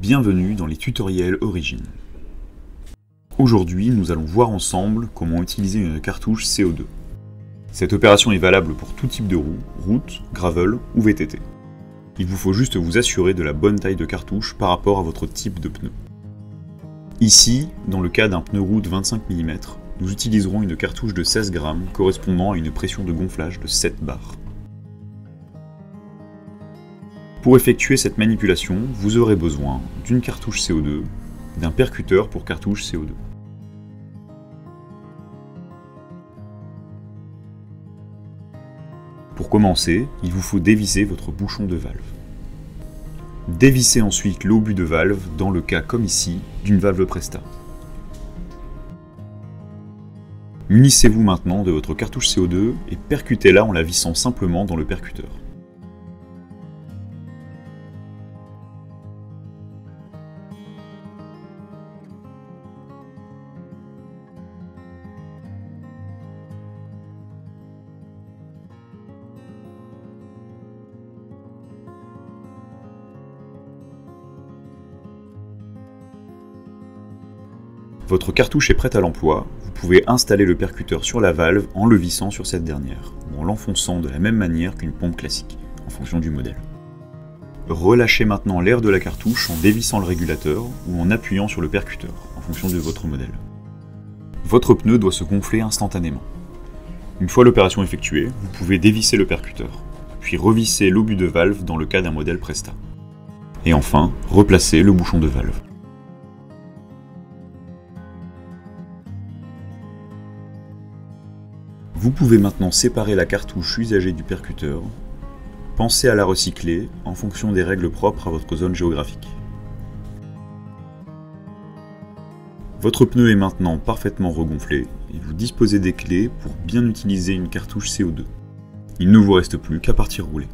Bienvenue dans les tutoriels Origine. Aujourd'hui, nous allons voir ensemble comment utiliser une cartouche CO2. Cette opération est valable pour tout type de roue, route, gravel ou VTT. Il vous faut juste vous assurer de la bonne taille de cartouche par rapport à votre type de pneu. Ici, dans le cas d'un pneu route 25 mm, nous utiliserons une cartouche de 16 grammes correspondant à une pression de gonflage de 7 bars. Pour effectuer cette manipulation, vous aurez besoin d'une cartouche CO2, d'un percuteur pour cartouche CO2. Pour commencer, il vous faut dévisser votre bouchon de valve. Dévissez ensuite l'obus de valve dans le cas, comme ici, d'une valve Presta. Munissez-vous maintenant de votre cartouche CO2 et percutez-la en la vissant simplement dans le percuteur. Votre cartouche est prête à l'emploi, vous pouvez installer le percuteur sur la valve en le vissant sur cette dernière, ou en l'enfonçant de la même manière qu'une pompe classique, en fonction du modèle. Relâchez maintenant l'air de la cartouche en dévissant le régulateur ou en appuyant sur le percuteur, en fonction de votre modèle. Votre pneu doit se gonfler instantanément. Une fois l'opération effectuée, vous pouvez dévisser le percuteur, puis revisser l'obus de valve dans le cas d'un modèle Presta. Et enfin, replacer le bouchon de valve. Vous pouvez maintenant séparer la cartouche usagée du percuteur. Pensez à la recycler en fonction des règles propres à votre zone géographique. Votre pneu est maintenant parfaitement regonflé et vous disposez des clés pour bien utiliser une cartouche CO2. Il ne vous reste plus qu'à partir rouler.